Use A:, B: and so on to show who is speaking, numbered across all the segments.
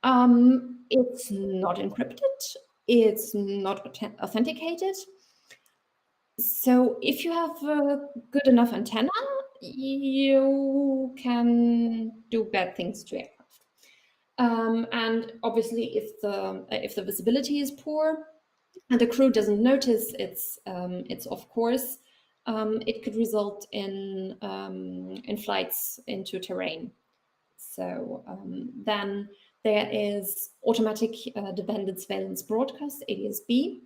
A: It's not encrypted. It's not authenticated. So if you have a good enough antenna, you can do bad things to aircraft. And obviously, if the visibility is poor and the crew doesn't notice it's off course, it could result in flights into terrain. So then there is automatic dependent surveillance broadcast, ADS-B,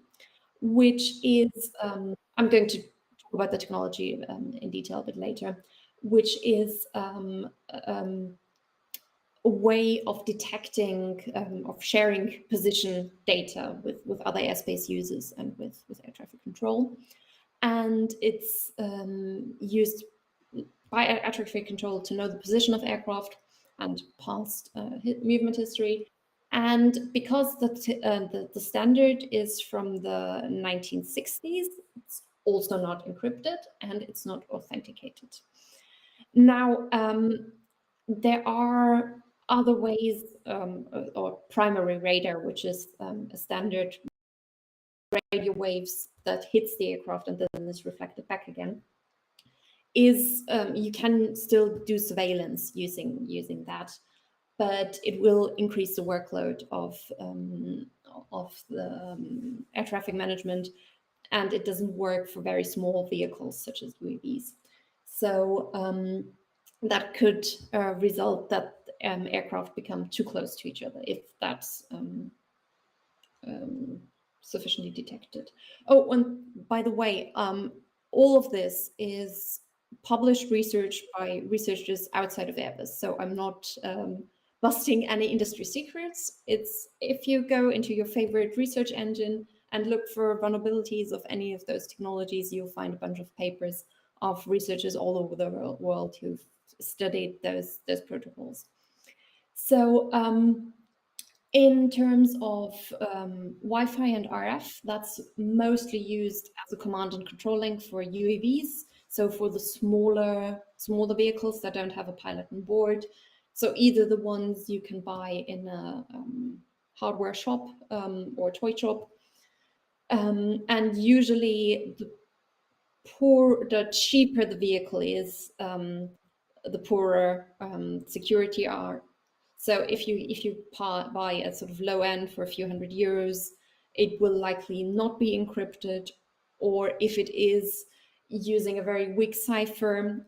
A: which is, I'm going to talk about the technology in detail a bit later, which is a way of detecting, of sharing position data with other airspace users and with air traffic control. And it's used by air traffic control to know the position of aircraft and past movement history. And because the standard is from the 1960s, it's also not encrypted and it's not authenticated. Now, there are other ways, or primary radar, which is a standard radio waves that hits the aircraft and then is reflected back again. Is you can still do surveillance using that, but it will increase the workload of the air traffic management, and it doesn't work for very small vehicles such as UAVs. So that could result that aircraft become too close to each other if that's sufficiently detected. Oh, and by the way, all of this is published research by researchers outside of Airbus. So I'm not busting any industry secrets. It's if you go into your favorite research engine and look for vulnerabilities of any of those technologies, you'll find a bunch of papers of researchers all over the world who've studied those protocols. So in terms of Wi-Fi and RF, that's mostly used as a command and control link for UAVs. So for the smaller vehicles that don't have a pilot on board. So either the ones you can buy in a hardware shop or toy shop. And usually the cheaper the vehicle is, the poorer security are. So if you buy a sort of low end for a few €100, it will likely not be encrypted, or if it is, using a very weak cipher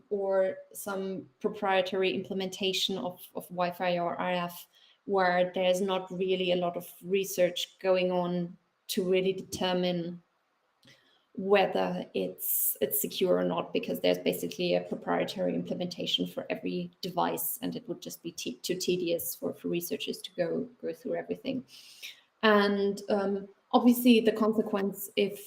A: or some proprietary implementation of Wi-Fi or RF, where there's not really a lot of research going on to really determine whether it's secure or not, because there's basically a proprietary implementation for every device, and it would just be too tedious for researchers to go through everything. And obviously the consequence, if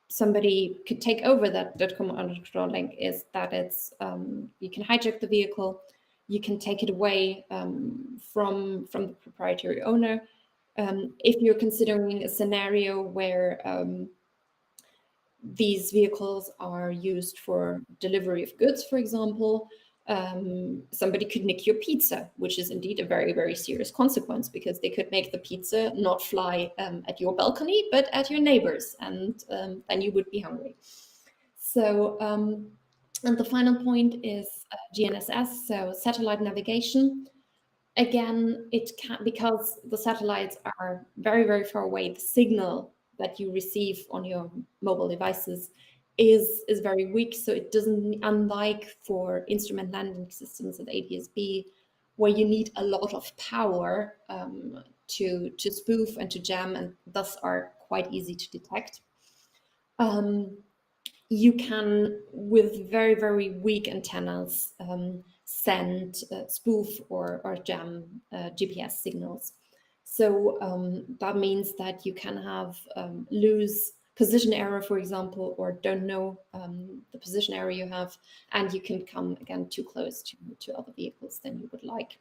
A: somebody could take over that command and control link, is that it's you can hijack the vehicle, you can take it away from the proprietary owner. If you're considering a scenario where these vehicles are used for delivery of goods, for example, somebody could nick your pizza, which is indeed a very, very serious consequence, because they could make the pizza not fly at your balcony, but at your neighbor's, and then you would be hungry. So, and the final point is GNSS, so satellite navigation. Again, it can, because the satellites are very, very far away, the signal that you receive on your mobile devices is very weak. So it doesn't, unlike for instrument landing systems and ADS-B, where you need a lot of power to spoof and to jam, and thus are quite easy to detect. You can, with very, very weak antennas, send spoof or jam GPS signals. So that means that you can have lose position error, for example, or don't know the position error you have, and you can come again too close to other vehicles than you would like.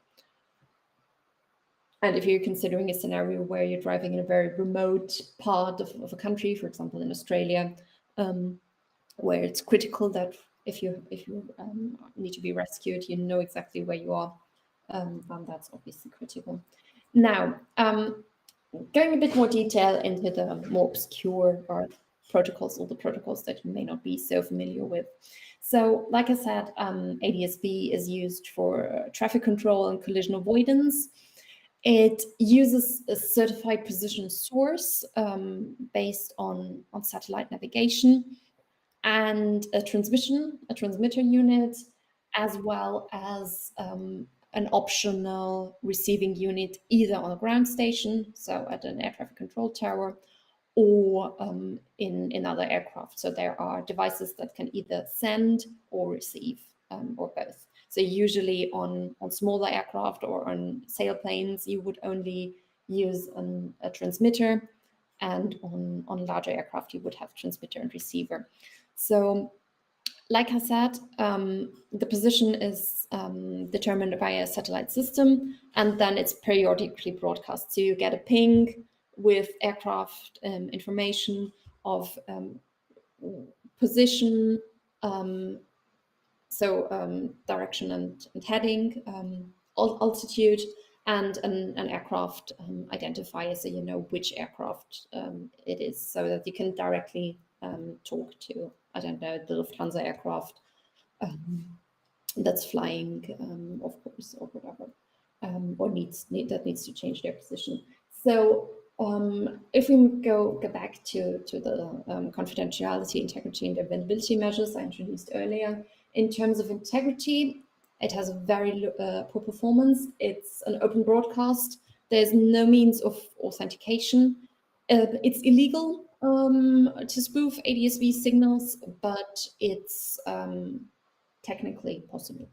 A: And if you're considering a scenario where you're driving in a very remote part of a country, for example, in Australia, where it's critical that if you need to be rescued, you know exactly where you are. then that's obviously critical. Now, going a bit more detail into the more obscure or protocols, all the protocols that you may not be so familiar with. So, like I said, ADS-B is used for traffic control and collision avoidance. It uses a certified position source based on satellite navigation, and a transmitter unit, as well as an optional receiving unit, either on a ground station, so at an air traffic control tower, or in other aircraft. So there are devices that can either send or receive, or both. So usually on smaller aircraft or on sailplanes, you would only use a transmitter, and on larger aircraft, you would have transmitter and receiver. So, like I said, the position is determined by a satellite system, and then it's periodically broadcast. So you get a ping with aircraft information of position, direction and heading, altitude, and an aircraft identifier, so you know which aircraft it is, so that you can directly talk to, I don't know, the Lufthansa aircraft that's flying, of course, or whatever, or that needs to change their position. So if we go back to the confidentiality, integrity, and availability measures I introduced earlier, in terms of integrity, it has a very poor performance. It's an open broadcast. There's no means of authentication. It's illegal to spoof ADS-B signals, but it's technically possible.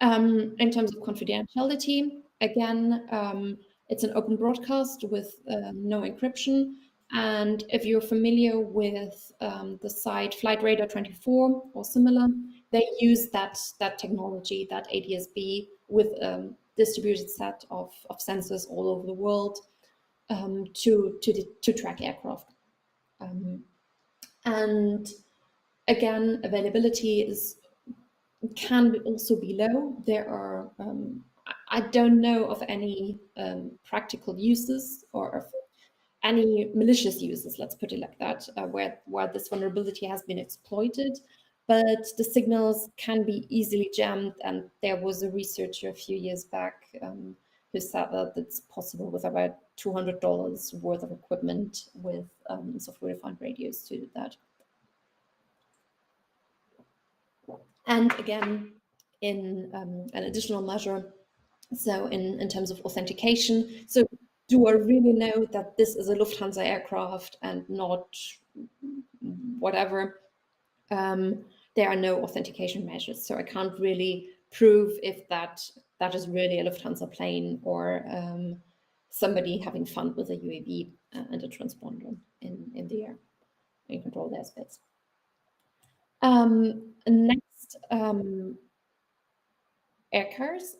A: In terms of confidentiality, again, it's an open broadcast with no encryption. And if you're familiar with the site Flight Radar 24 or similar, they use that technology, that ADS-B, with a distributed set of sensors all over the world to track aircraft. And again, availability can also be low. There are, I don't know of any practical uses or of any malicious uses, let's put it like that, where this vulnerability has been exploited, but the signals can be easily jammed. And there was a researcher a few years back who said that it's possible with about $200 worth of equipment with software-defined radios to do that. And again, in an additional measure, so in terms of authentication, so do I really know that this is a Lufthansa aircraft and not whatever? There are no authentication measures, so I can't really prove if that is really a Lufthansa plane or somebody having fun with a UAV and a transponder in the air, in controlled airspace. Next, AirCars,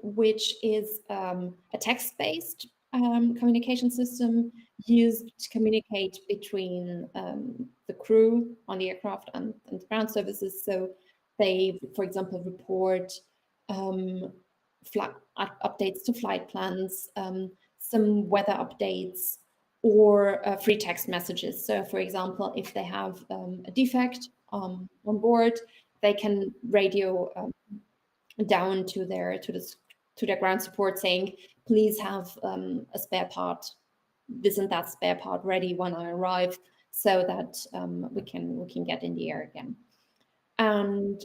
A: which is a text-based communication system used to communicate between the crew on the aircraft and ground services. So they, for example, report updates to flight plans, some weather updates, or free text messages. So, for example, if they have a defect on board, they can radio down to their ground support saying, please have a spare part, this and that spare part ready when I arrive, so that we can get in the air again. And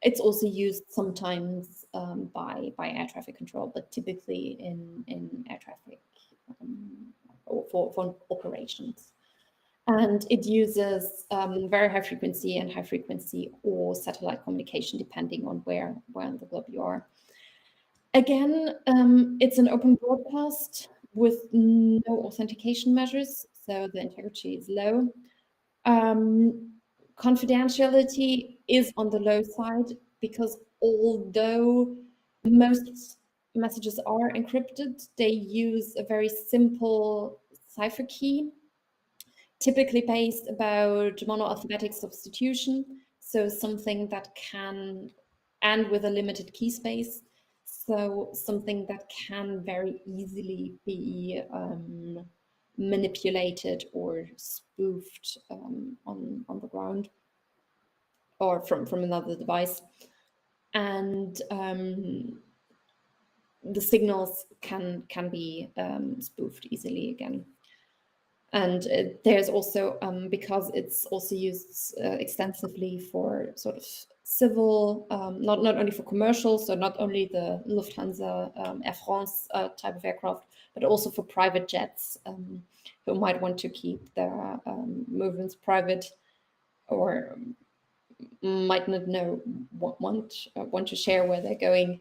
A: it's also used sometimes by air traffic control, but typically in air traffic for operations. And it uses very high frequency and high frequency or satellite communication, depending on where on the globe you are. Again, it's an open broadcast with no authentication measures, so the integrity is low. Confidentiality is on the low side, because although most messages are encrypted, they use a very simple cipher key, typically based about monoalphabetic substitution, so something that can, and with a limited key space. so something that can very easily be manipulated or spoofed on the ground or from another device. And the signals can be spoofed easily again. And there's also, because it's also used extensively for sort of civil, not only for commercial, so not only the Lufthansa, Air France type of aircraft, but also for private jets who might want to keep their movements private, or might not want to share where they're going.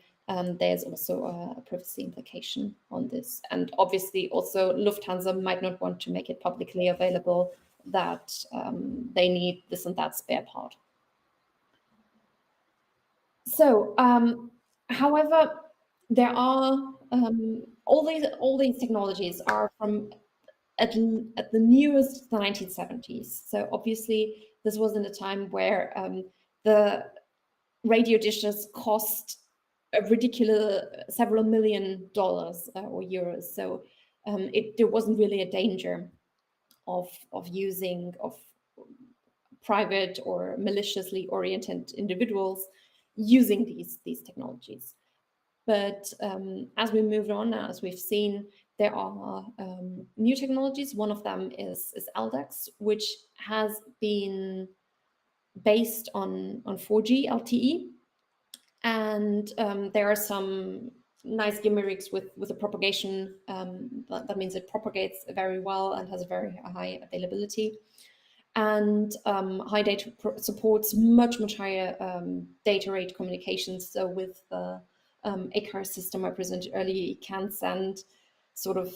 A: There's also a privacy implication on this. And obviously also Lufthansa might not want to make it publicly available that they need this and that spare part. So, however, there are all these technologies are from at the newest, the 1970s. So obviously this was in a time where the radio dishes cost a ridiculous several $1 million or euros. So there wasn't really a danger of using private or maliciously oriented individuals using these technologies. But as we moved on, as we've seen, there are new technologies. One of them is LDAX, which has been based on 4G LTE. And there are some nice gimmicks with the propagation. That means it propagates very well and has a very high availability. And high data supports much higher data rate communications. So with the ACAR system I presented earlier, you can send sort of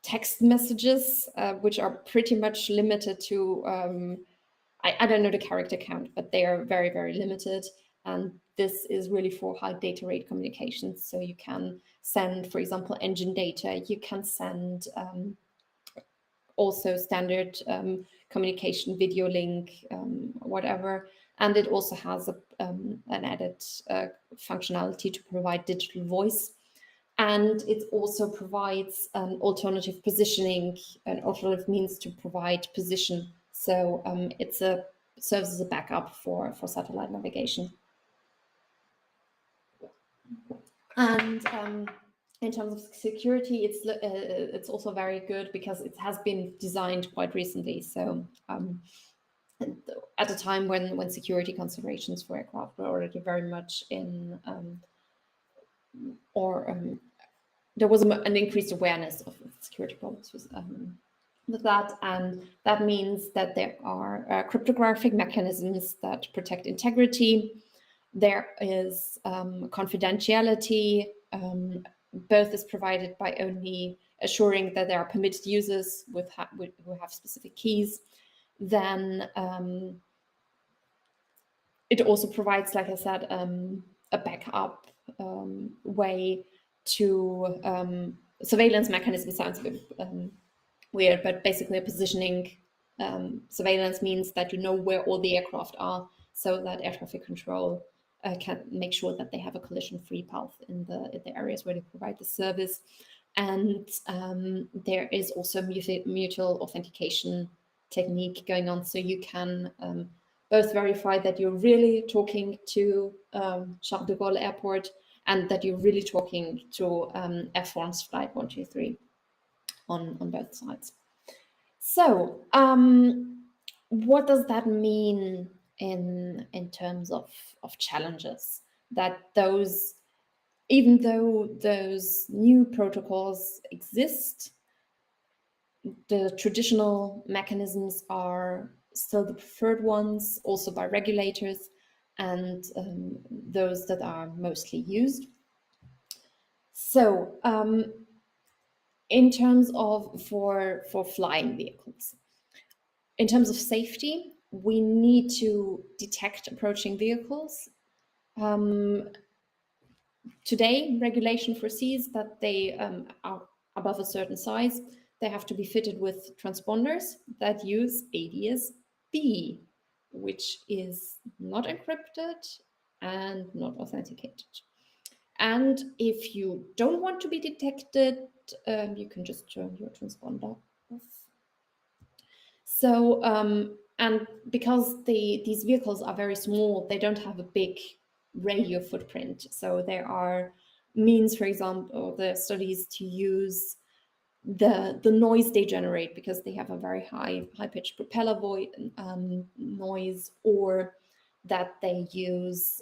A: text messages, which are pretty much limited to, I don't know the character count, but they are very, very limited. And this is really for high data rate communications. So you can send, for example, engine data. You can send also standard communication, video link, whatever. And it also has an added functionality to provide digital voice. And it also provides alternative positioning, an alternative means to provide position. So it serves as a backup for satellite navigation. And in terms of security, it's also very good because it has been designed quite recently. So at a time when security considerations for aircraft were already very much in, there was an increased awareness of security problems with that, and that means that there are cryptographic mechanisms that protect integrity. There is confidentiality. Both is provided by only assuring that there are permitted users who have specific keys. Then it also provides, like I said, a backup way to surveillance mechanism. Sounds a bit weird, but basically a positioning surveillance means that you know where all the aircraft are, so that air traffic control can make sure that they have a collision-free path in the areas where they provide the service. And there is also mutual authentication technique going on, so you can both verify that you're really talking to Charles de Gaulle Airport and that you're really talking to Air France Flight 123 on both sides. So what does that mean in terms of challenges? That even though those new protocols exist, the traditional mechanisms are still the preferred ones, also by regulators, and those that are mostly used. So in terms of for flying vehicles, in terms of safety, we need to detect approaching vehicles. Today, regulation foresees that they are above a certain size. They have to be fitted with transponders that use ADS-B, which is not encrypted and not authenticated. And if you don't want to be detected, you can just turn your transponder off. So, and because these vehicles are very small, they don't have a big radio footprint. So there are means, for example, the studies to use the noise they generate, because they have a very high-pitched propeller noise, or that they use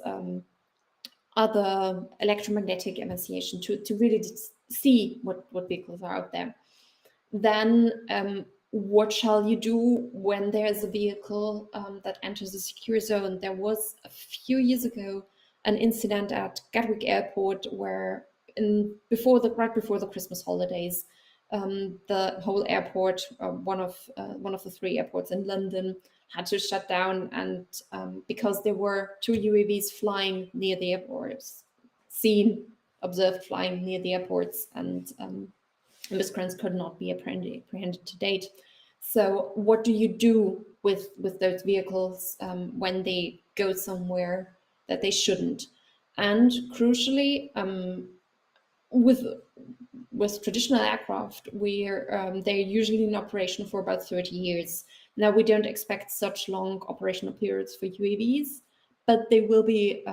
A: other electromagnetic enunciation to really see what vehicles are out there. Then what shall you do when there's a vehicle that enters a secure zone? There was a few years ago an incident at Gatwick Airport where right before the Christmas holidays, the whole airport, one of the 3 airports in London, had to shut down, and because there were 2 UAVs flying near the airports, observed flying near the airports, and miscreants could not be apprehended to date. So what do you do with those vehicles when they go somewhere that they shouldn't? And crucially, with traditional aircraft, they're usually in operation for about 30 years. Now, we don't expect such long operational periods for UAVs, but they will be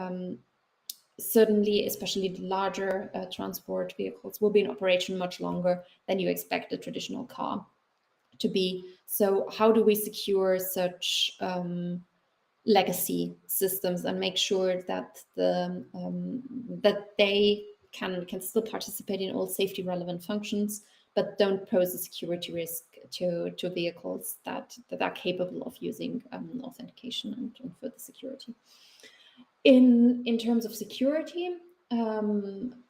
A: certainly, especially the larger transport vehicles, will be in operation much longer than you expect a traditional car to be. So how do we secure such legacy systems and make sure that that they can still participate in all safety relevant functions, but don't pose a security risk to vehicles that are capable of using authentication and further security? In terms of security,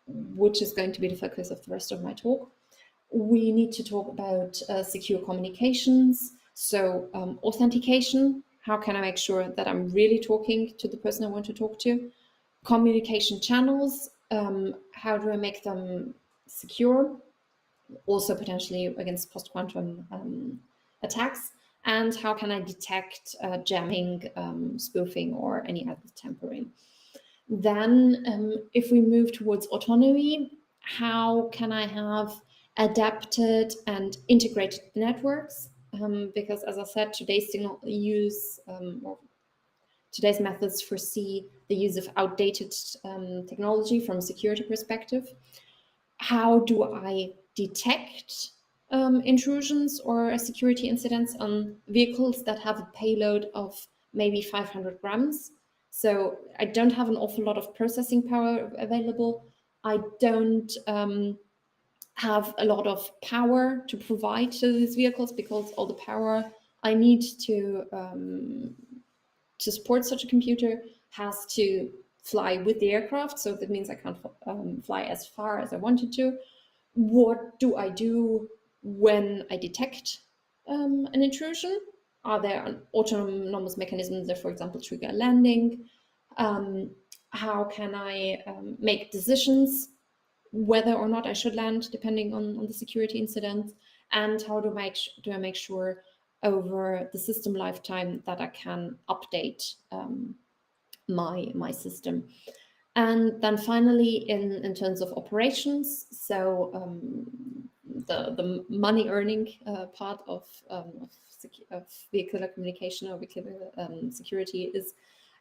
A: which is going to be the focus of the rest of my talk, we need to talk about secure communications. So authentication, how can I make sure that I'm really talking to the person I want to talk to? Communication channels, how do I make them secure? Also potentially against post-quantum attacks. And how can I detect jamming, spoofing, or any other tampering? Then if we move towards autonomy, how can I have adapted and integrated networks? Because as I said, today's methods foresee the use of outdated technology from a security perspective. How do I detect intrusions or security incidents on vehicles that have a payload of maybe 500 grams? So I don't have an awful lot of processing power available. I don't have a lot of power to provide to these vehicles, because all the power I need to support such a computer has to fly with the aircraft. So that means I can't fly as far as I wanted to. What do I do when I detect an intrusion? Are there autonomous mechanisms that, for example, trigger a landing? How can I make decisions whether or not I should land, depending on the security incident? And how do I make sure over the system lifetime that I can update my system? And then finally, in terms of operations, so the money earning part of vehicular communication or vehicular security is,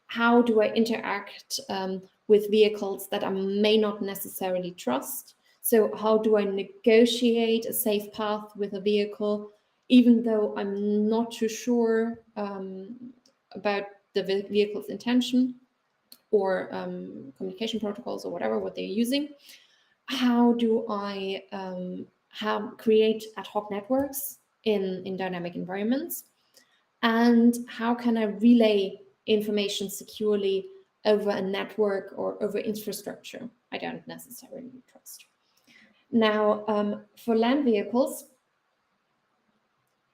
A: how do I interact with vehicles that I may not necessarily trust? So how do I negotiate a safe path with a vehicle, even though I'm not too sure about the vehicle's intention or communication protocols or whatever, what they're using? How do I create ad hoc networks in dynamic environments? And how can I relay information securely over a network or over infrastructure I don't necessarily trust? Now, for land vehicles,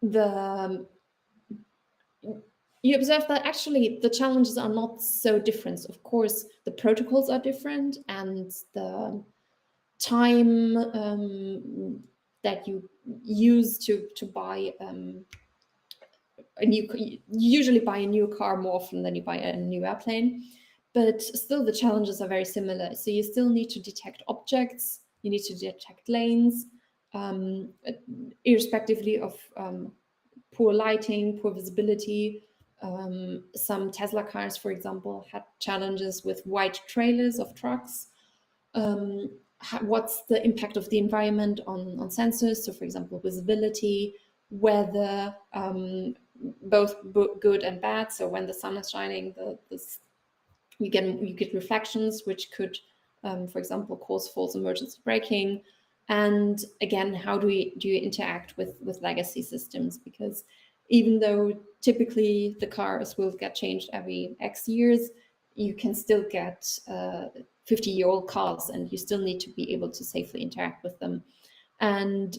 A: you observe that actually the challenges are not so different. Of course, the protocols are different, and the time that you use to buy you usually buy a new car more often than you buy a new airplane. but still the challenges are very similar. So you still need to detect objects, you need to detect lanes, irrespectively of poor lighting, poor visibility. Some Tesla cars, for example, had challenges with white trailers of trucks. What's the impact of the environment on sensors? So, for example, visibility, weather, both good and bad. So when the sun is shining, you get reflections, which could, for example, cause false emergency braking. And again, how do you interact with legacy systems? Because even though typically the cars will get changed every X years, you can still get 50-year-old cars, and you still need to be able to safely interact with them. And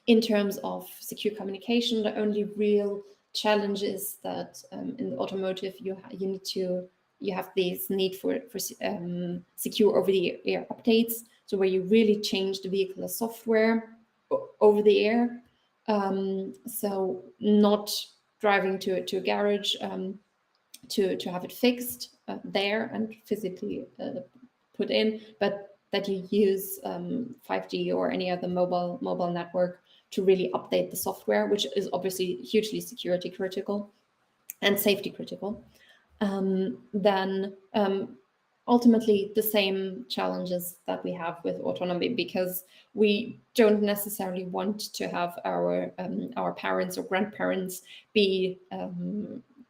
A: in terms of secure communication, the only real challenge is that in the automotive, you have this need for secure over-the-air updates. So where you really change the vehicular software over the air. So not driving to a garage to have it fixed there and physically put in, but that you use 5G or any other mobile network to really update the software, which is obviously hugely security critical and safety critical. Then ultimately the same challenges that we have with autonomy, because we don't necessarily want to have our parents or grandparents be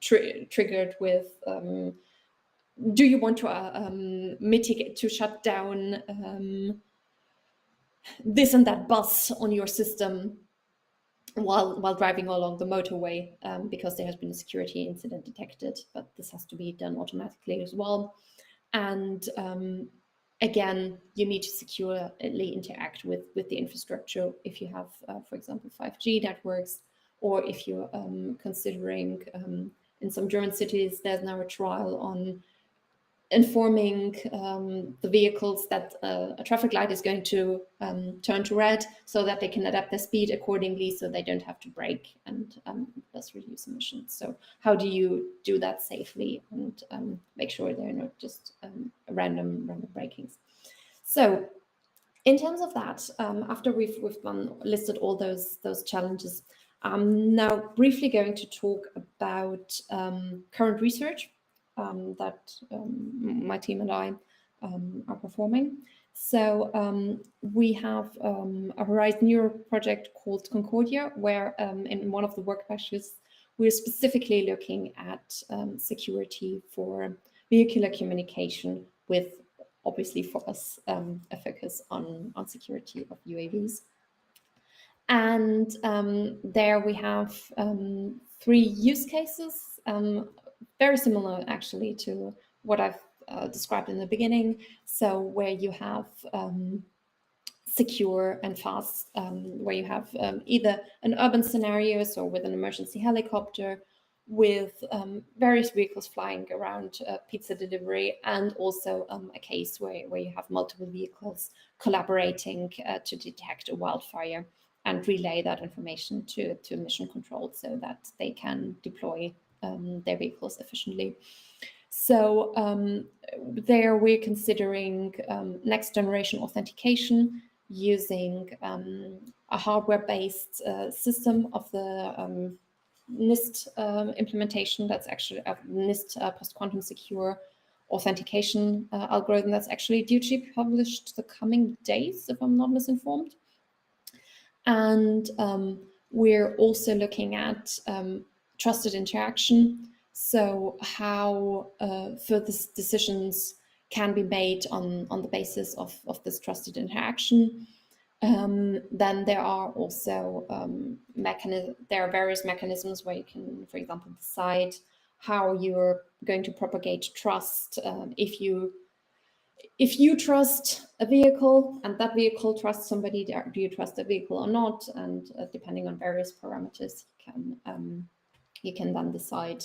A: triggered with do you want to mitigate, to shut down this and that bus on your system while driving along the motorway because there has been a security incident detected, but this has to be done automatically as well. And again, you need to securely interact with the infrastructure if you have, for example, 5G networks, or if you're considering, in some German cities, there's now a trial on informing the vehicles that a traffic light is going to turn to red, so that they can adapt their speed accordingly, so they don't have to brake, and thus reduce emissions. So how do you do that safely and make sure they're not just random brakings? So in terms of that, after we've listed all those challenges, I'm now briefly going to talk about current research that my team and I are performing. So we have a Horizon Europe project called Concordia, where in one of the work packages, we're specifically looking at security for vehicular communication, with obviously for us a focus on security of UAVs. And there we have 3 use cases, very similar actually to what I've described in the beginning. So where you have secure and fast, where you have either an urban scenario, so with an emergency helicopter, with various vehicles flying around pizza delivery, and also a case where you have multiple vehicles collaborating to detect a wildfire and relay that information to mission control so that they can deploy their vehicles efficiently. So there we're considering next generation authentication using a hardware-based system of the NIST implementation. That's actually a NIST post-quantum secure authentication algorithm that's actually due to be published the coming days, if I'm not misinformed. And we're also looking at trusted interaction. So how further decisions can be made on the basis of this trusted interaction. Then there are also there are various mechanisms where you can, for example, decide how you're going to propagate trust. If you trust a vehicle and that vehicle trusts somebody, do you trust the vehicle or not? And depending on various parameters, you can then decide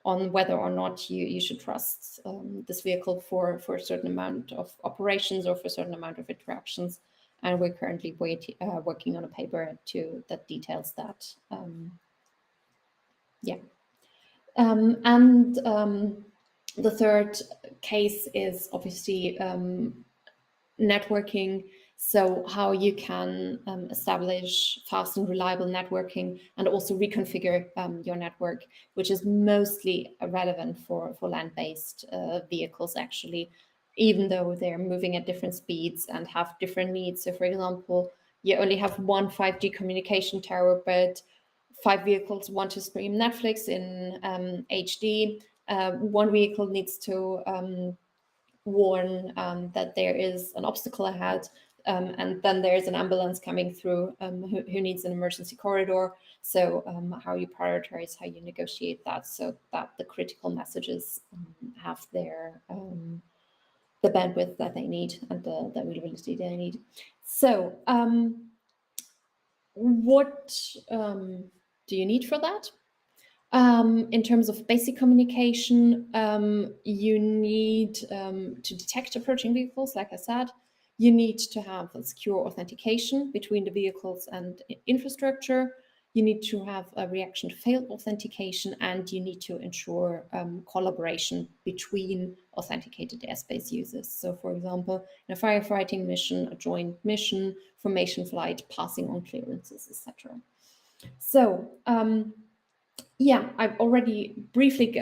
A: on whether or not you should trust this vehicle for a certain amount of operations or for a certain amount of interactions. And we're currently working on a paper that details that. The third case is obviously networking. So how you can establish fast and reliable networking and also reconfigure your network, which is mostly relevant for land-based vehicles, actually, even though they're moving at different speeds and have different needs. So for example, you only have one 5G communication tower, but 5 vehicles want to stream Netflix in HD. One vehicle needs to warn that there is an obstacle ahead, and then there's an ambulance coming through who needs an emergency corridor. So how you prioritize, how you negotiate that, so that the critical messages have their the bandwidth that they need and the availability they need. So what do you need for that? In terms of basic communication, you need to detect approaching vehicles, like I said. You need to have a secure authentication between the vehicles and infrastructure. You need to have a reaction to failed authentication, and you need to ensure collaboration between authenticated airspace users. So for example, in a firefighting mission, a joint mission, formation flight, passing on clearances, etc. So yeah, I've already briefly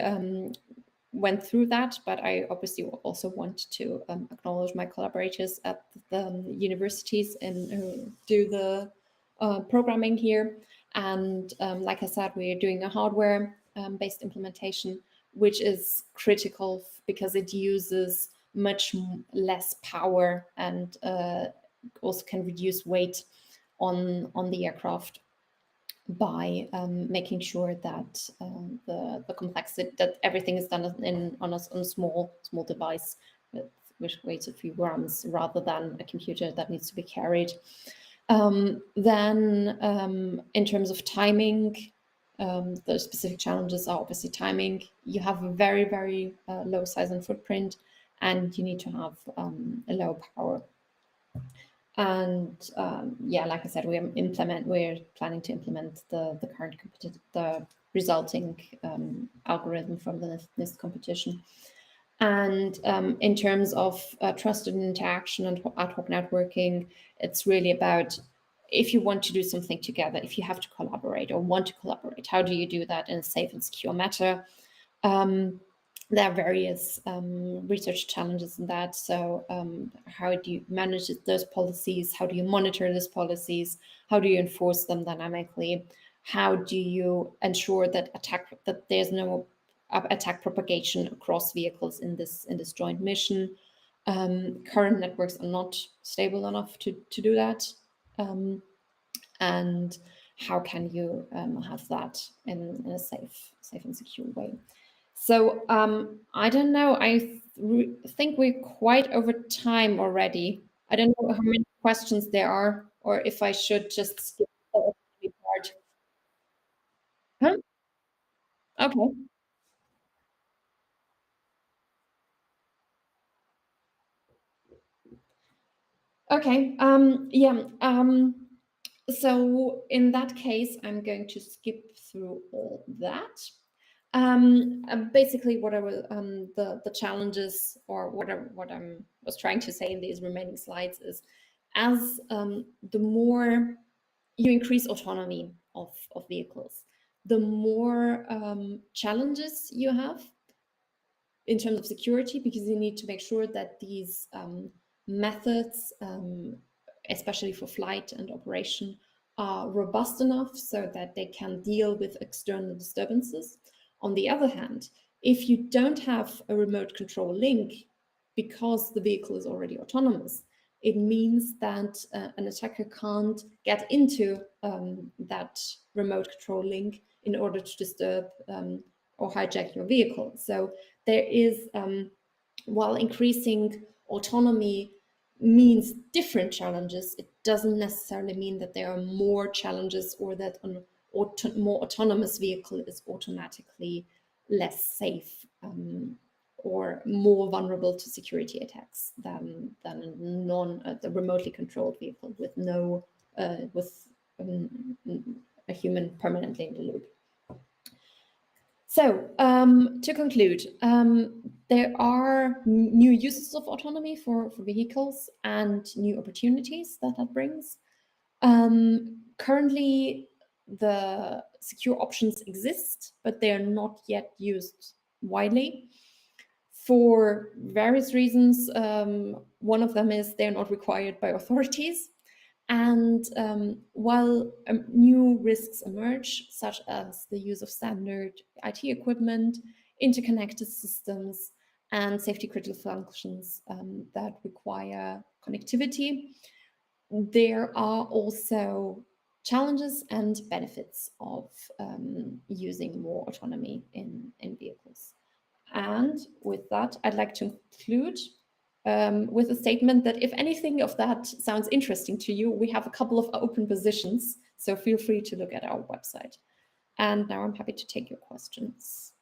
A: went through that, but I obviously also want to acknowledge my collaborators at the universities and who do the programming here. And like I said, we're doing a hardware-based implementation, which is critical because it uses much less power and also can reduce weight on the aircraft by making sure that the complexity, that everything is done on a small device which weighs a few grams rather than a computer that needs to be carried. Then in terms of timing, the specific challenges are obviously timing. You have a very low size and footprint, and you need to have a low power. And yeah, like I said, we're planning to implement the current the resulting algorithm from the NIST competition. And in terms of trusted interaction and ad hoc networking, it's really about, if you want to do something together, if you have to collaborate or want to collaborate, how do you do that in a safe and secure manner? There are various research challenges in that. So how do you manage those policies? How do you monitor those policies? How do you enforce them dynamically? How do you ensure that there's no attack propagation across vehicles in this joint mission? Current networks are not stable enough to do that. And how can you have that in a safe and secure way? So I don't know. I think we're quite over time already. I don't know how many questions there are, or if I should just skip the part. Huh? Okay. Okay. Yeah. So in that case, I'm going to skip through all that. Basically, what I was the challenges, or what I was trying to say in these remaining slides is, as the more you increase autonomy of vehicles, the more challenges you have in terms of security, because you need to make sure that these methods, especially for flight and operation, are robust enough so that they can deal with external disturbances. On the other hand, if you don't have a remote control link, because the vehicle is already autonomous, it means that an attacker can't get into that remote control link in order to disturb or hijack your vehicle. So there is, while increasing autonomy means different challenges, it doesn't necessarily mean that there are more challenges, or that an more autonomous vehicle is automatically less safe or more vulnerable to security attacks than the remotely controlled vehicle with no with a human permanently in the loop. So to conclude, there are new uses of autonomy for vehicles and new opportunities that brings. Currently, the secure options exist, but they are not yet used widely for various reasons. One of them is they're not required by authorities. And while new risks emerge, such as the use of standard IT equipment, interconnected systems, and safety critical functions that require connectivity, there are also challenges and benefits of using more autonomy in vehicles. And with that, I'd like to conclude with a statement that if anything of that sounds interesting to you, we have a couple of open positions, so feel free to look at our website. And now I'm happy to take your questions.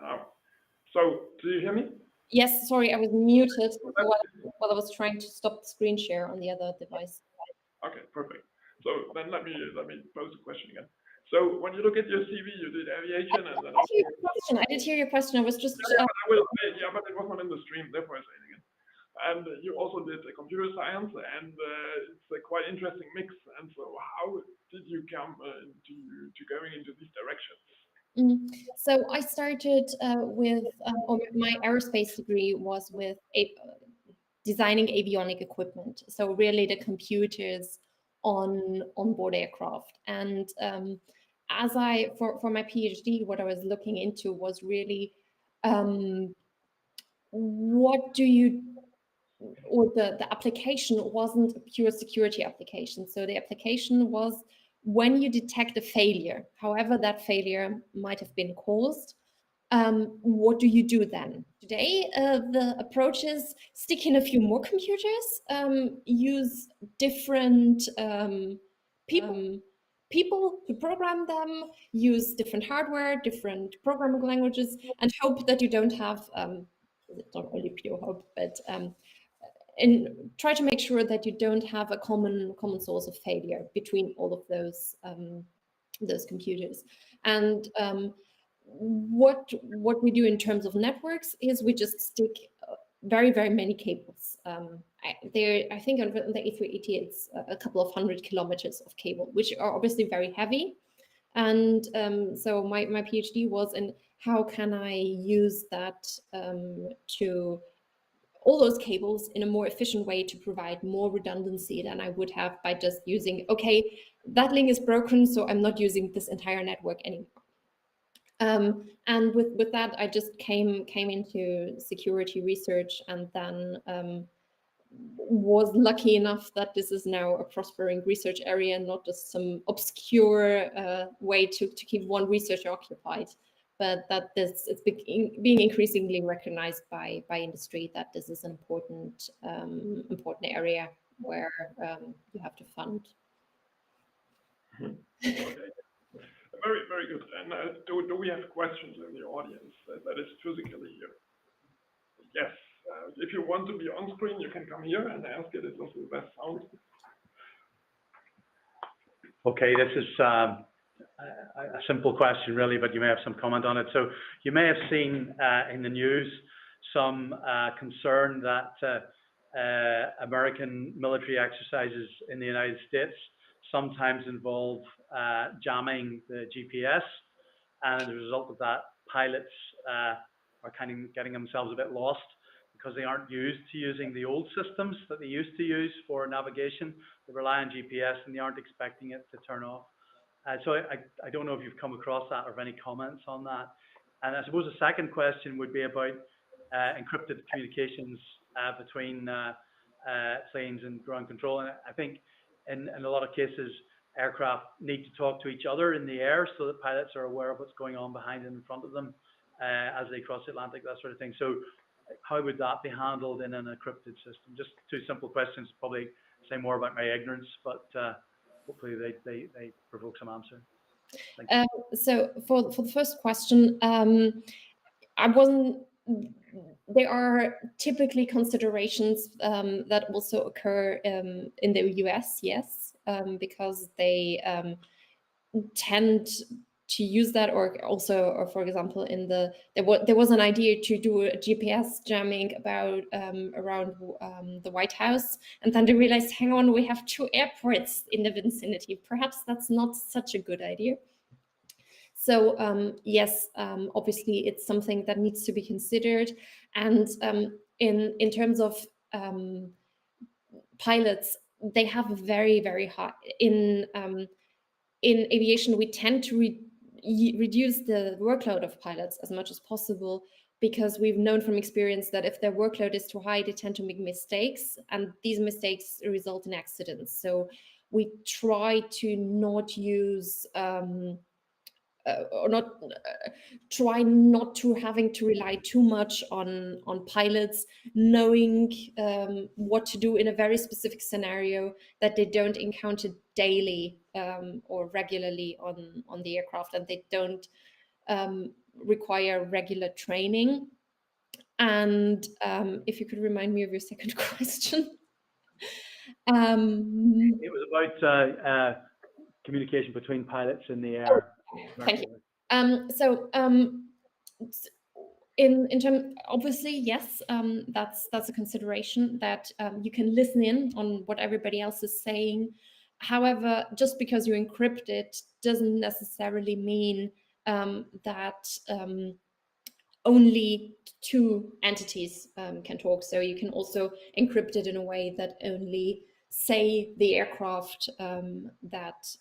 B: Now. So, do you hear me?
A: Yes, sorry, I was muted while I was trying to stop the screen share on the other device.
B: Okay, perfect. So then let me pose the question again. So when you look at your CV, you did aviation and then
A: I did hear your question. I was just
B: but it was not in the stream, therefore I say it again. And you also did computer science, and it's a quite interesting mix. And so, how did you come to going into these directions?
A: So I started with, or my aerospace degree was with designing avionic equipment. So really the computers on board aircraft. And as for my PhD, what I was looking into was really what do you, or the application wasn't a pure security application. So the application was when you detect a failure, however that failure might have been caused, what do you do then? Today, the approach is stick in a few more computers, use different people to program them, use different hardware, different programming languages, and hope that you don't have, not only pure hope, but and try to make sure that you don't have a common source of failure between all of those computers. And what we do in terms of networks is we just stick very many cables. I think on the A380 it's a couple of 100 kilometers of cable, which are obviously very heavy. And so my PhD was in how can I use that to all those cables in a more efficient way to provide more redundancy than I would have by just using, okay, that link is broken, so I'm not using this entire network anymore. And with that, I just came into security research, and then was lucky enough that this is now a prospering research area, not just some obscure way to keep one researcher occupied, but that it's being increasingly recognized by industry that this is an important area where you have to fund.
B: Okay. Very good. And do we have questions in the audience that is physically here? Yes. If you want to be on screen, you can come here and ask it. It's also the best sound.
C: Okay, this is a simple question, really, but you may have some comment on it. So you may have seen in the news some concern that American military exercises in the United States sometimes involve jamming the GPS, and as a result of that, pilots are kind of getting themselves a bit lost because they aren't used to using the old systems that they used to use for navigation. They rely on GPS and they aren't expecting it to turn off. So I don't know if you've come across that or have any comments on that. And I suppose the second question would be about encrypted communications between planes and ground control. And I think in a lot of cases, aircraft need to talk to each other in the air so that pilots are aware of what's going on behind and in front of them as they cross the Atlantic, that sort of thing. So how would that be handled in an encrypted system? Just two simple questions, probably say more about my ignorance, but hopefully they provoke some answer. Thank you.
A: So for the first question, there are typically considerations that also occur in the US, yes, because they tend to use that, or also, or for example, there was an idea to do a GPS jamming around the White House, and then they realized, hang on, we have 2 airports in the vicinity. Perhaps that's not such a good idea. So yes, obviously it's something that needs to be considered, and in terms of pilots, they have a very, very high in aviation. We tend to reduce the workload of pilots as much as possible, because we've known from experience that if their workload is too high, they tend to make mistakes, and these mistakes result in accidents. So we try to not use try not to having to rely too much on pilots knowing what to do in a very specific scenario that they don't encounter daily or regularly on the aircraft, and they don't require regular training. And if you could remind me of your second question.
C: It was about communication between pilots in the air.
A: Thank you. So in terms, obviously, yes, that's a consideration, that you can listen in on what everybody else is saying. However, just because you encrypt it doesn't necessarily mean that only 2 entities can talk. So you can also encrypt it in a way that only, say, the aircraft that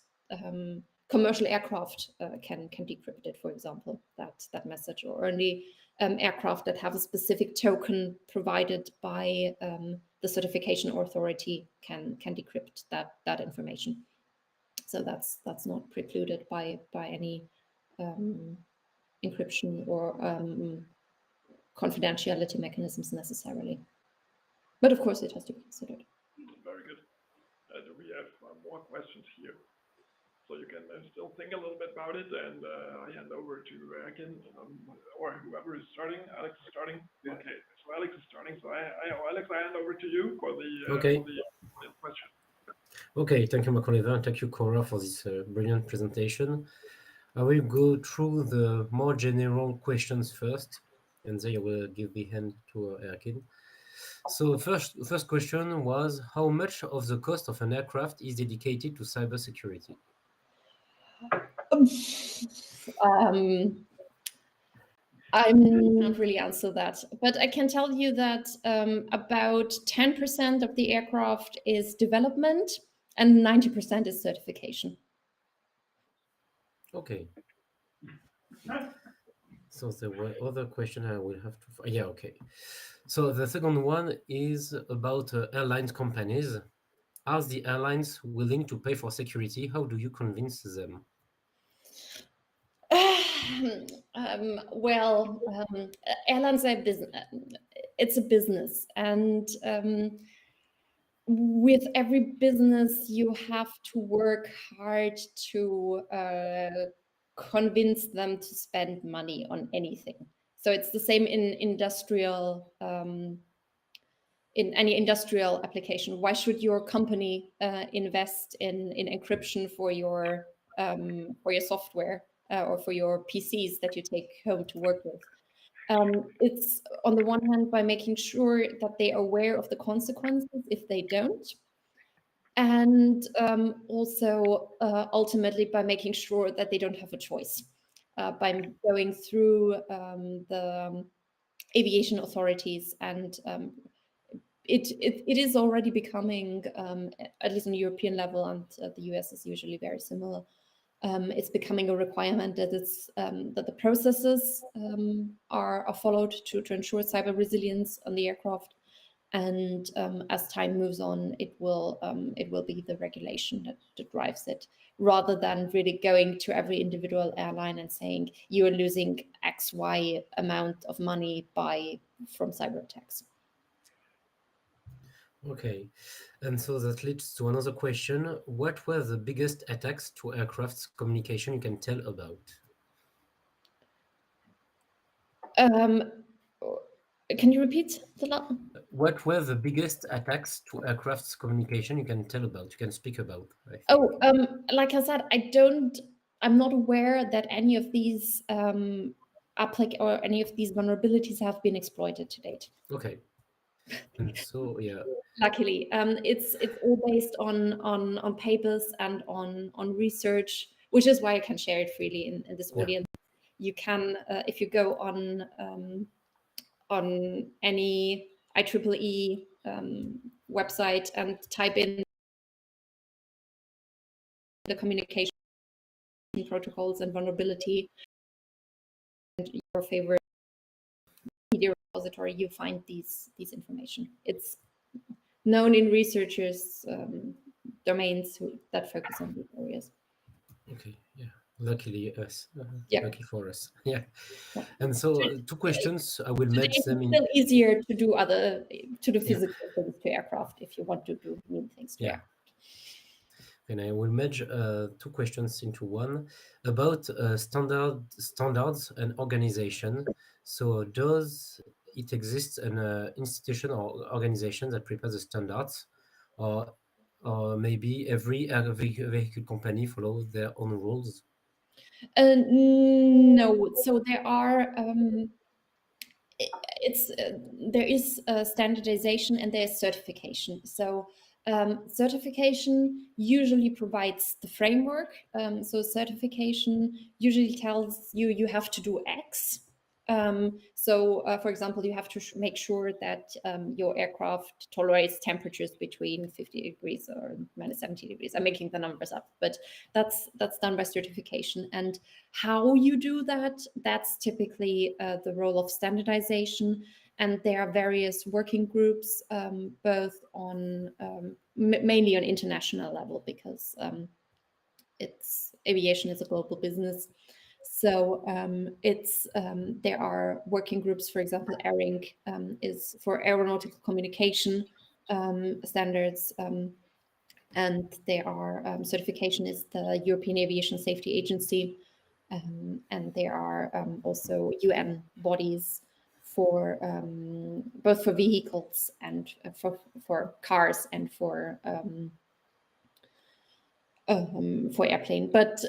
A: commercial aircraft can decrypt it, for example, that message, or only aircraft that have a specific token provided by the certification authority can decrypt that information. So that's not precluded by any encryption or confidentiality mechanisms necessarily. But of course, it has to be considered.
B: Very good. Do we have more questions here? So you can still think a little bit about it, and I hand over to Ken, or whoever is starting. Alex is starting. Yeah. Okay, so Alex is starting. So Alex, I hand over to you for the question.
D: Okay, thank you, Mark Oliver, and thank you, Cora, for this brilliant presentation. I will go through the more general questions first, and then I will give the hand to Erkin. So first question was, how much of the cost of an aircraft is dedicated to cybersecurity?
A: I'm not really answer that, but I can tell you that about 10% of the aircraft is development and 90% is certification.
D: Okay. So there were other questions I will have to... Yeah, okay. So the second one is about airlines companies. Are the airlines willing to pay for security? How do you convince them?
A: Airlines are business. It's a business, and with every business, you have to work hard to convince them to spend money on anything. So it's the same in industrial. In any industrial application, why should your company invest in encryption for your for your software or for your PCs that you take home to work with. It's on the one hand by making sure that they are aware of the consequences if they don't, and also ultimately by making sure that they don't have a choice by going through the aviation authorities, and it is already becoming, at least on the European level, and the US is usually very similar. It's becoming a requirement that that the processes are followed to ensure cyber resilience on the aircraft, and as time moves on, it will be the regulation that drives it, rather than really going to every individual airline and saying you are losing XY amount of money from cyber attacks.
D: Okay, and so that leads to another question. What were the biggest attacks to aircraft's communication you can tell about?
A: Can you repeat the last?
D: What were the biggest attacks to aircraft's communication you can tell about, you can speak about?
A: Oh, like I said, I'm not aware that any of these or any of these vulnerabilities have been exploited to date.
D: Okay. And so, yeah.
A: Luckily, it's all based on papers and on research, which is why I can share it freely in this audience. You can, if you go on any IEEE website and type in the communication protocols and vulnerability and your favorite media repository, you find these information. It's known in researchers' domains that focus on these areas.
D: Okay, yeah. Luckily us.
A: Yeah.
D: Lucky for us. Yeah. And so 2 questions. I will match them in.
A: It's still easier to do physical things to aircraft if you want to do new things to aircraft.
D: And I will merge 2 questions into one about standards and organization. So does it exist an institution or organization that prepares the standards, or maybe every vehicle company follows their own rules?
A: No. So there are there is standardization and there is certification. So certification usually provides the framework. So certification usually tells you have to do X. For example, you have to make sure that your aircraft tolerates temperatures between 50 degrees or minus 70 degrees. I'm making the numbers up, but that's done by certification. And how you do that, that's typically the role of standardization. And there are various working groups, both on mainly on international level, because aviation is a global business. So there are working groups. For example, ARINC is for aeronautical communication standards, and there are certification is the European Aviation Safety Agency, and there are also UN bodies for both for vehicles and for cars and for airplane, but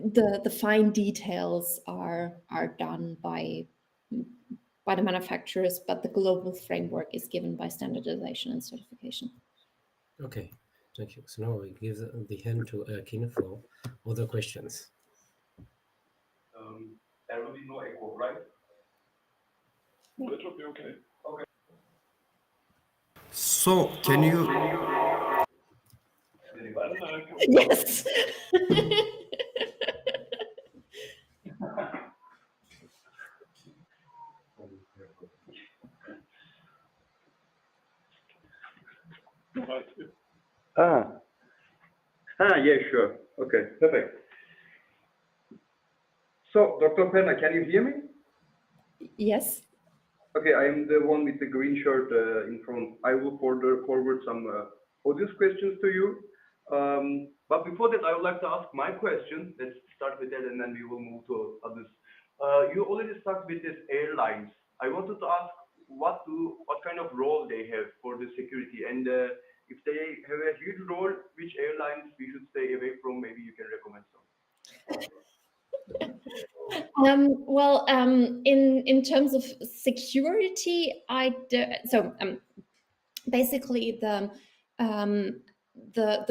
A: the fine details are done by the manufacturers, but the global framework is given by standardization and certification.
D: Okay, thank you. So now I give the hand to Erkin for other questions.
E: There will be no echo, right?
B: No, it should be okay.
E: Okay.
F: So, can you?
A: Yes.
E: Yeah, sure. Okay, perfect. So, Dr. Perner, can you hear me?
A: Yes.
E: Okay, I am the one with the green shirt in front. I will forward some audience questions to you. But before that, I would like to ask my question. Let's start with that, and then we will move to others. You already started with this airlines. I wanted to ask what kind of role they have for the security, and if they have a huge role, which airlines we should stay away from? Maybe you can recommend some.
A: Well, in terms of security, basically the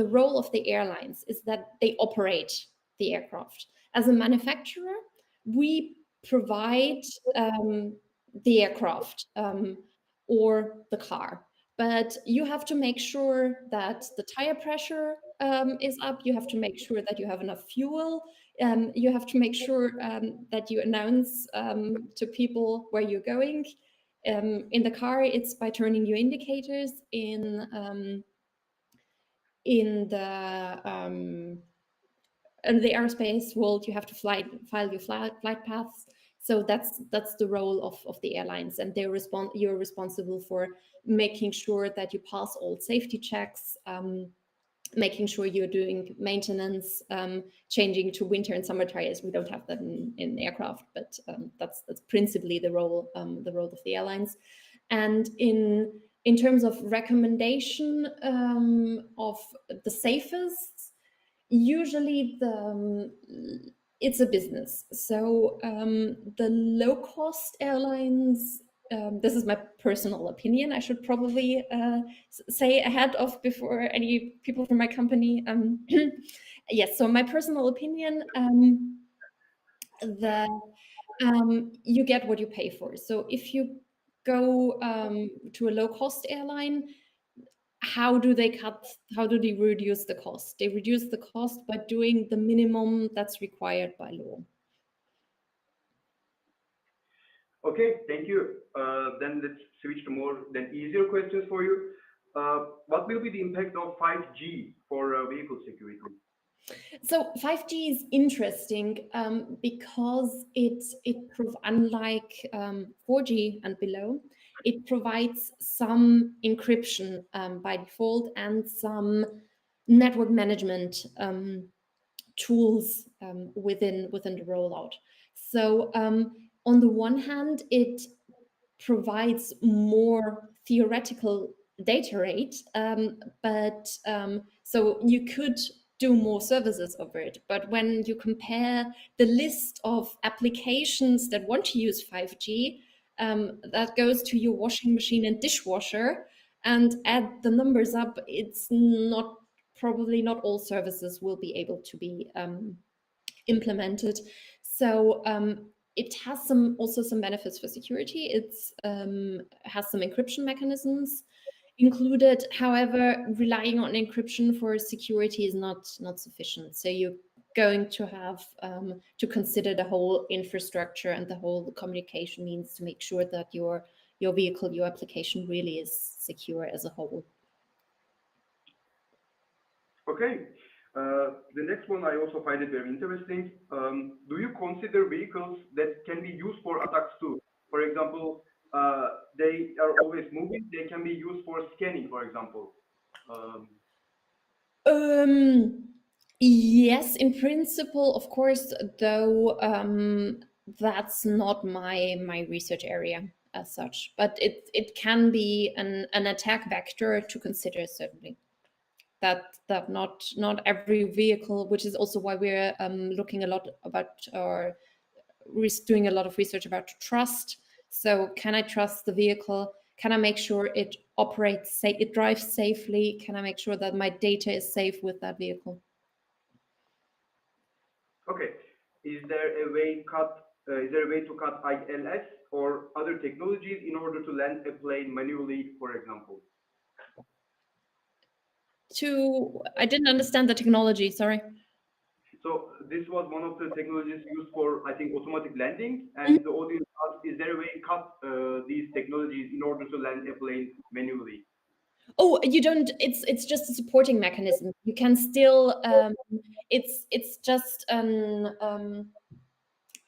A: role of the airlines is that they operate the aircraft. As a manufacturer, we provide the aircraft or the car, but you have to make sure that the tire pressure is up. You have to make sure that you have enough fuel. You have to make sure that you announce to people where you're going. In the car, it's by turning your indicators. In the aerospace world, you have to file your flight paths. So that's the role of the airlines, and you're responsible for making sure that you pass all safety checks, making sure you're doing maintenance, changing to winter and summer tires. We don't have that in aircraft, but that's principally the role of the airlines. And in terms of recommendation of the safest, usually it's a business. So the low-cost airlines, this is my personal opinion, I should probably say ahead of before any people from my company. Yes, so my personal opinion, you get what you pay for. So if you go to a low-cost airline, how do they reduce the cost? They reduce the cost by doing the minimum that's required by law.
E: Okay, thank you. Then let's switch to more easier questions for you. What will be the impact of 5G for vehicle security?
A: So 5G is interesting because unlike 4G and below, it provides some encryption by default and some network management tools within the rollout. So on the one hand, it provides more theoretical data rate, but so you could do more services over it. But when you compare the list of applications that want to use 5G, that goes to your washing machine and dishwasher, and add the numbers up, it's probably not all services will be able to be implemented. So it has also some benefits for security. It has some encryption mechanisms included. However, relying on encryption for security is not sufficient. So you're going to have to consider the whole infrastructure and the whole communication means to make sure that your vehicle, your application really is secure as a whole.
E: Okay. The next one, I also find it very interesting. Do you consider vehicles that can be used for attacks too? For example, they are always moving. They can be used for scanning, for example.
A: Yes, in principle, of course, though that's not my research area as such, but it can be an attack vector to consider, certainly. That not every vehicle, which is also why we're looking a lot about or doing a lot of research about trust. So can I trust the vehicle? Can I make sure it operates safe, it drives safely? Can I make sure that my data is safe with that vehicle?
E: Okay. Is there a way to cut ILS or other technologies in order to land a plane manually, for example?
A: I didn't understand the technology, sorry.
E: So this was one of the technologies used for, I think, automatic landing. And the audience asked, is there a way to cut these technologies in order to land a plane manually?
A: Oh, you don't. It's just a supporting mechanism. You can still. It's just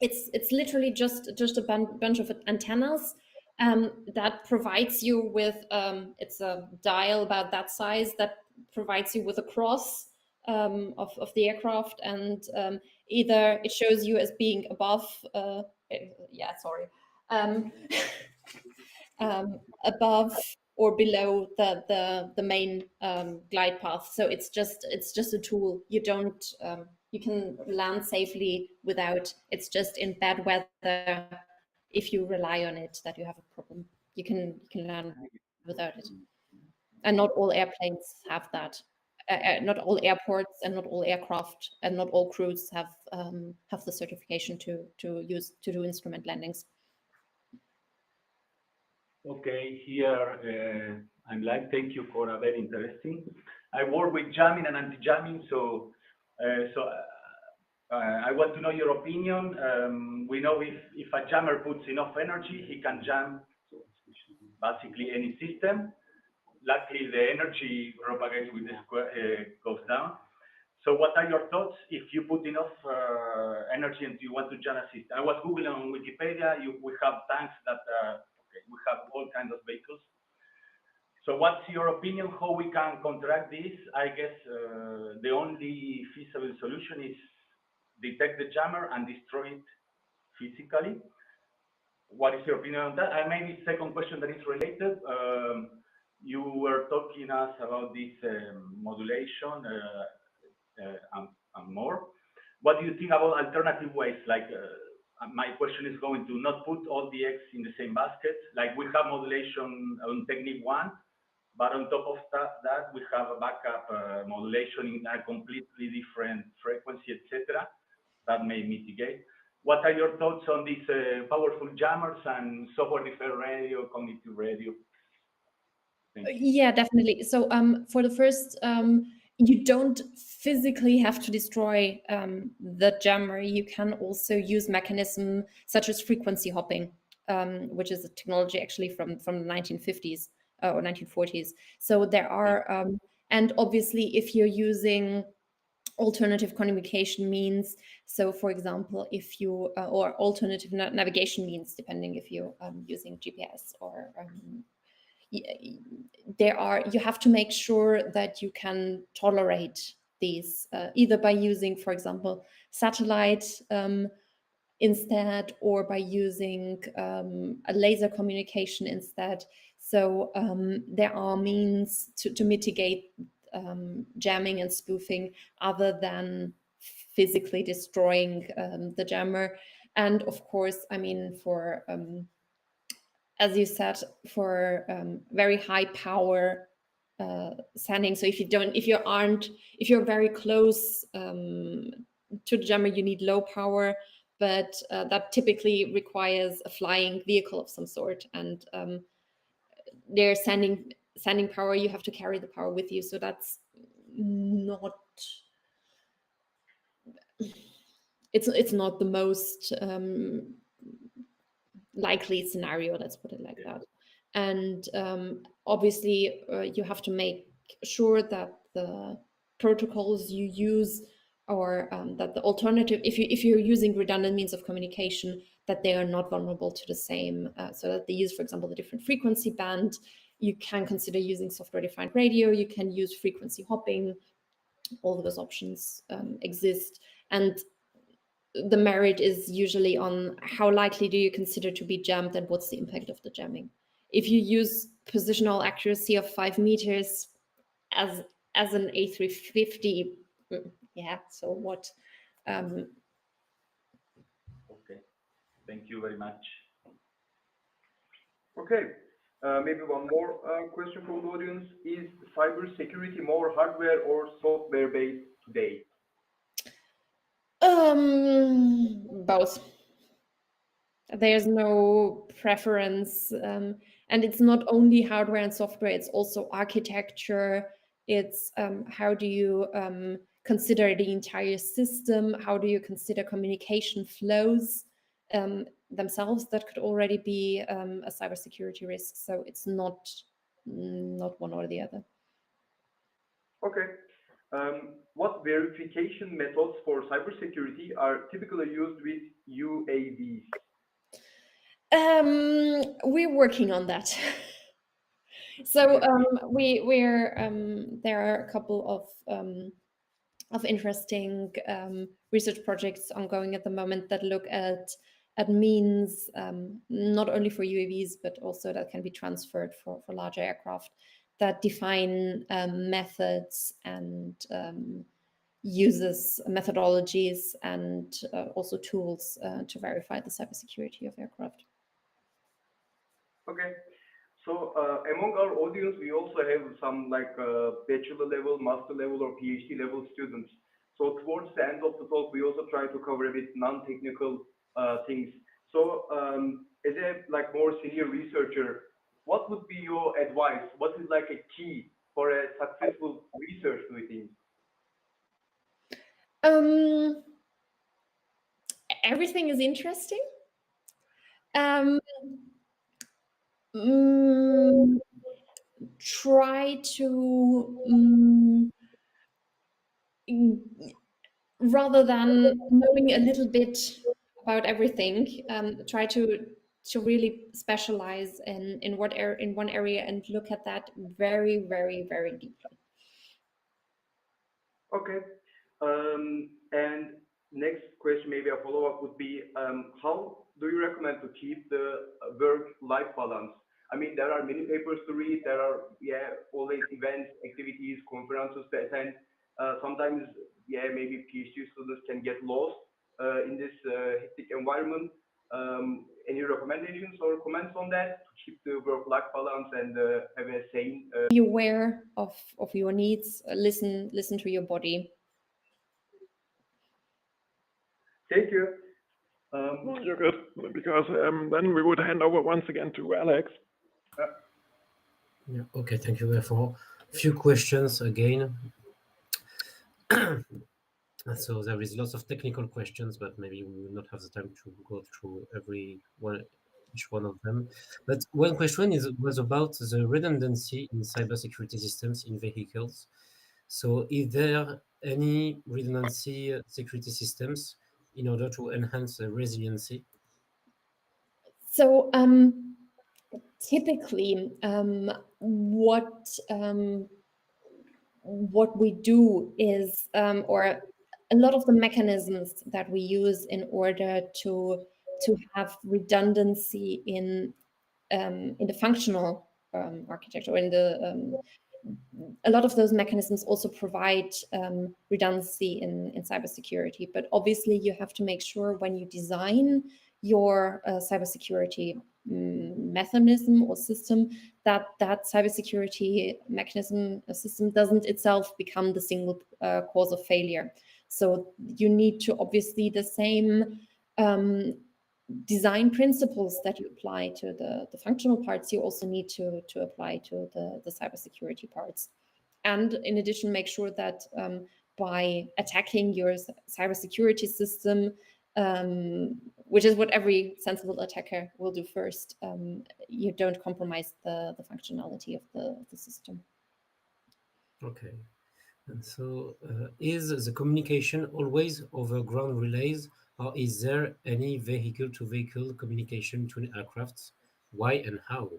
A: it's literally just a bunch of antennas that provides you with. It's a dial about that size that provides you with a cross of the aircraft, and either it shows you as being above. Yeah, sorry. Above or below the main glide path. So it's just a tool. You don't you can land safely without. It's just in bad weather, if you rely on it, that you have a problem. You can land without it, and not all airplanes have that. Not all airports and not all aircraft and not all crews have the certification to do instrument landings.
F: Okay, here I'm like, thank you, Cora, very interesting. I work with jamming and anti-jamming, so I want to know your opinion. We know if a jammer puts enough energy, he can jam basically any system. Luckily, the energy propagates with the square, goes down. So what are your thoughts if you put enough energy and you want to jam a system? I was Googling on Wikipedia, we have tanks that, okay, we have all kinds of vehicles. So what's your opinion, how we can counteract this? I guess the only feasible solution is detect the jammer and destroy it physically. What is your opinion on that? And maybe second question that is related, you were talking us about this modulation and more. What do you think about alternative ways? Like my question is going to not put all the eggs in the same basket. Like we have modulation on technique 1, but on top of that we have a backup modulation in a completely different frequency, etc. That may mitigate. What are your thoughts on these powerful jammers and software-defined radio, cognitive radio?
A: Yeah, definitely. So for the first, you don't physically have to destroy the jammer. You can also use mechanism such as frequency hopping, which is a technology actually from the 1950s or 1940s. So there are, and obviously if you're using alternative communication means, so for example, if you, or alternative navigation means, depending if you're using GPS or you have to make sure that you can tolerate these, either by using, for example, satellite instead, or by using a laser communication instead. So there are means to mitigate jamming and spoofing other than physically destroying the jammer. And of course, I mean, for as you said, for very high power sending. So if you're very close to the jammer, you need low power, but that typically requires a flying vehicle of some sort, and they're sending power. You have to carry the power with you, so that's not. It's not the most likely scenario, let's put it like that. And obviously you have to make sure that the protocols you use, or that the alternative, if you're using redundant means of communication, that they are not vulnerable to the same, so that they use, for example, the different frequency band. You can consider using software-defined radio, you can use frequency hopping. All of those options exist, and the merit is usually on how likely do you consider to be jammed and what's the impact of the jamming. If you use positional accuracy of 5 meters as an A350, yeah, so what?
F: Okay, thank you very much.
E: Okay, maybe one more question from the audience. Is cybersecurity more hardware or software based today?
A: Both. There's no preference, and it's not only hardware and software, it's also architecture. It's how do you consider the entire system? How do you consider communication flows themselves? That could already be a cybersecurity risk. So it's not one or the other.
E: Okay. What verification methods for cybersecurity are typically used with UAVs?
A: We're working on that. So there are a couple of interesting research projects ongoing at the moment that look at means not only for UAVs, but also that can be transferred for larger aircraft, that define methods and uses methodologies and also tools to verify the cybersecurity of aircraft.
E: Okay. So among our audience, we also have some like bachelor level, master level, or PhD level students. So towards the end of the talk, we also try to cover a bit non-technical things. So as a like more senior researcher, what would be your advice? What is like a key for a successful research, do you think?
A: Everything is interesting. Try to rather than knowing a little bit about everything, try to really specialize in one area and look at that very, very, very deeply.
E: Okay. And next question, maybe a follow-up would be, how do you recommend to keep the work-life balance? I mean, there are many papers to read. There are, always events, activities, conferences to attend. Sometimes, maybe PhD students can get lost in this hectic environment. Any recommendations or comments on that to keep the work-life balance and have a sane?
A: Be aware of your needs. Listen to your body.
E: Thank you.
B: You're good, because then we would hand over once again to Alex.
D: Yeah, okay, thank you. For a few questions again. So there is lots of technical questions, but maybe we will not have the time to go through each one of them. But one question was about the redundancy in cybersecurity systems in vehicles. So is there any redundancy security systems in order to enhance the resiliency?
A: So typically, what we do is, or a lot of the mechanisms that we use in order to have redundancy in the functional architecture, or in the a lot of those mechanisms also provide redundancy in cybersecurity. But obviously, you have to make sure when you design your cybersecurity mechanism or system that cybersecurity mechanism system doesn't itself become the single cause of failure. So you need to obviously the same design principles that you apply to the functional parts, you also need to apply to the cybersecurity parts. And in addition, make sure that by attacking your cybersecurity system, which is what every sensible attacker will do first, you don't compromise the functionality of the system.
D: Okay. And so is the communication always over ground relays, or is there any vehicle-to-vehicle communication between aircrafts? Why and how?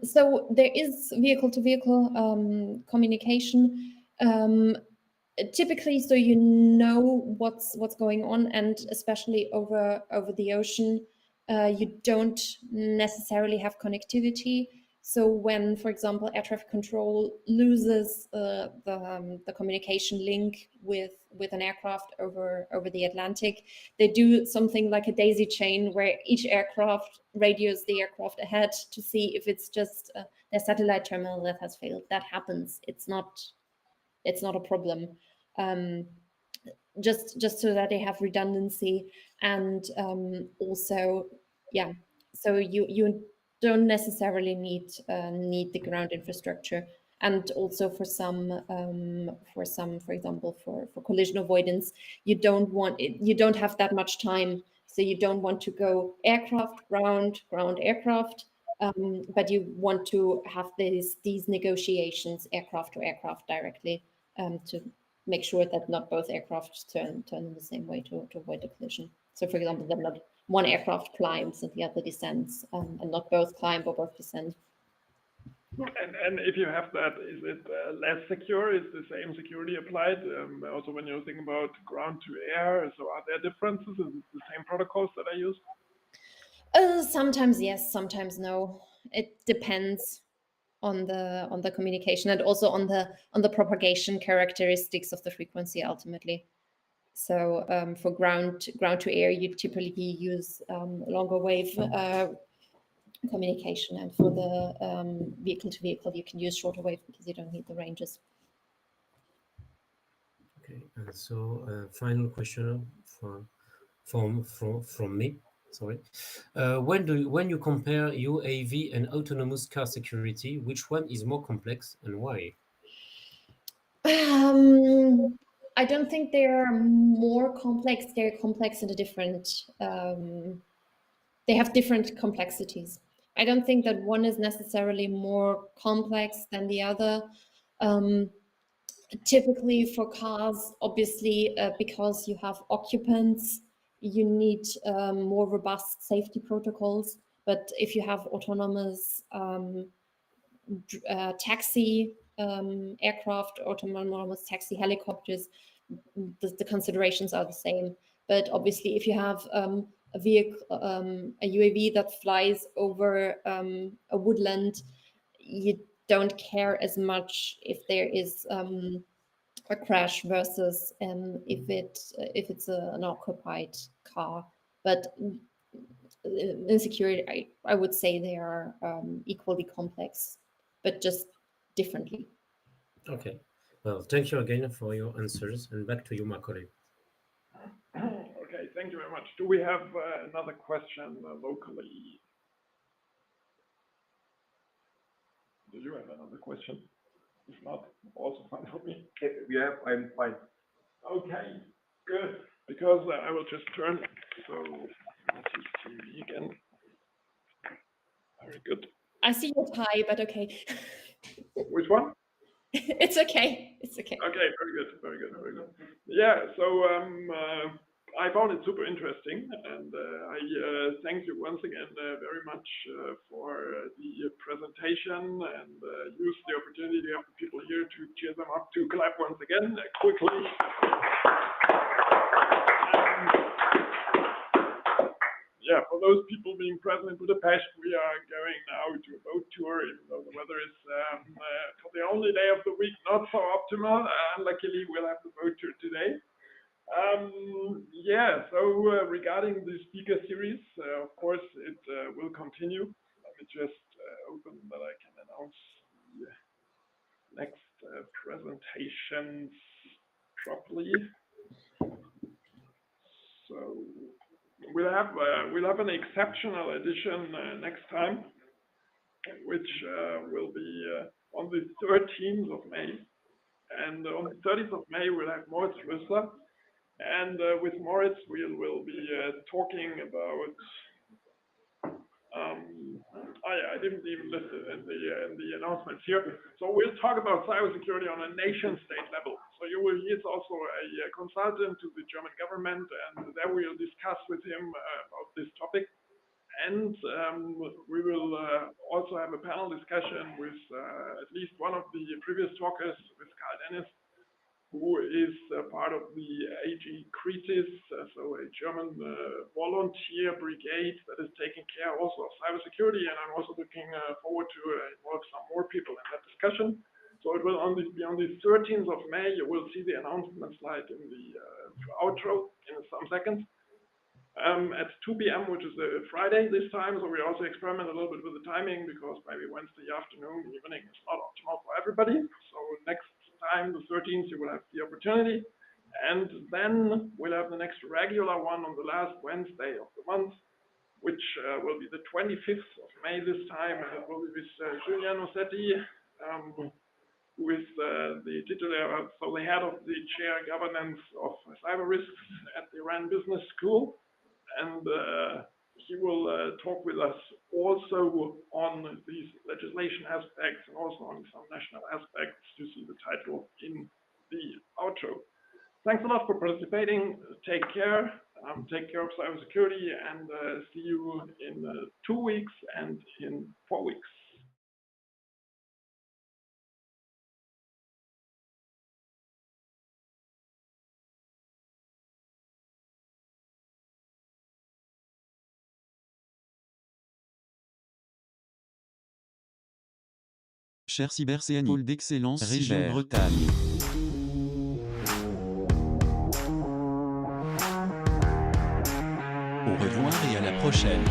A: So there is vehicle-to-vehicle communication. Typically, so you know what's going on, and especially over the ocean, you don't necessarily have connectivity. So when, for example, air traffic control loses the communication link with an aircraft over the Atlantic, they do something like a daisy chain where each aircraft radios the aircraft ahead to see if it's just their satellite terminal that has failed. That happens. It's not a problem. Just so that they have redundancy, and also, so you don't necessarily need the ground infrastructure. And also for some, for example, for collision avoidance, you don't have that much time. So you don't want to go aircraft, ground, aircraft, but you want to have these negotiations aircraft to aircraft directly to make sure that not both aircraft turn in the same way to avoid a collision. So for example, that not one aircraft climbs and the other descends, and not both climb or both descend.
B: And if you have that, is it less secure? Is the same security applied? Also, when you're thinking about ground to air, so are there differences? Is it the same protocols that are used?
A: Sometimes yes, sometimes no. It depends. on the communication, and also on the propagation characteristics of the frequency ultimately. So for ground to air, you typically use longer wave communication, and for the vehicle to vehicle, you can use shorter wave because you don't need the ranges.
D: Okay, and so final question from me. Sorry. When you compare UAV and autonomous car security, which one is more complex and why?
A: I don't think they're more complex. They're complex in a different. They have different complexities. I don't think that one is necessarily more complex than the other. Typically for cars, obviously, because you have occupants, you need more robust safety protocols. But if you have autonomous taxi aircraft, autonomous taxi helicopters, the considerations are the same. But obviously, if you have a vehicle, a UAV that flies over a woodland, you don't care as much if there is a crash versus if it's an occupied car. But in security, I would say they are equally complex, but just differently.
D: Okay. Well, thank you again for your answers, and back to you, Macaulay.
B: Okay, thank you very much. Do we have another question locally? Do you have another question? If not, also fine for me.
E: Yeah, I'm fine.
B: Okay, good. Because I will just turn. So let's see TV again. Very good.
A: I see your tie, but okay.
B: Which one?
A: It's okay. It's okay.
B: Okay, very good, very good, very good. Yeah, so I found it super interesting, and I thank you once again very much for the presentation, and use the opportunity to have the people here to cheer them up, to clap once again quickly. Yeah, for those people being present in Budapest, we are going now to a boat tour, even though the weather is for the only day of the week not so optimal. Luckily, we'll have the boat tour today. Yeah, so regarding the speaker series, of course, it will continue. Let me just open that I can announce the next presentations properly. So we'll have an exceptional edition next time, which will be on the 13th of May. And on the 30th of May, we'll have Moritz Rüssler. And with Moritz, we will be talking about. I didn't even list it in the announcements here. So we'll talk about cybersecurity on a nation-state level. So he's also a consultant to the German government, and there we'll discuss with him about this topic. And we will also have a panel discussion with at least one of the previous talkers, with Gnss, who is part of the AG Kritis, so a German volunteer brigade that is taking care also of cybersecurity. And I'm also looking forward to involve some more people in that discussion. So it will be on the 13th of May. You will see the announcement slide in the outro in some seconds. At 2 p.m., which is a Friday this time. So we also experiment a little bit with the timing, because maybe Wednesday afternoon, evening is not optimal for everybody. So next time, the 13th, you will have the opportunity. And then we'll have the next regular one on the last Wednesday of the month, which will be the 25th of May this time. And it will be with Julian Rossetti, who is the titular, so the head of the chair governance of cyber risks at the Iran Business School. And he will talk with us also on these legislation aspects, and also on some national aspects. You see the title in the outro. Thanks a lot for participating. Take care. Take care of cybersecurity, and see you in 2 weeks and in 4 weeks.
G: Cher CyberCNI, pôle d'excellence région Bretagne. Au revoir et à la prochaine.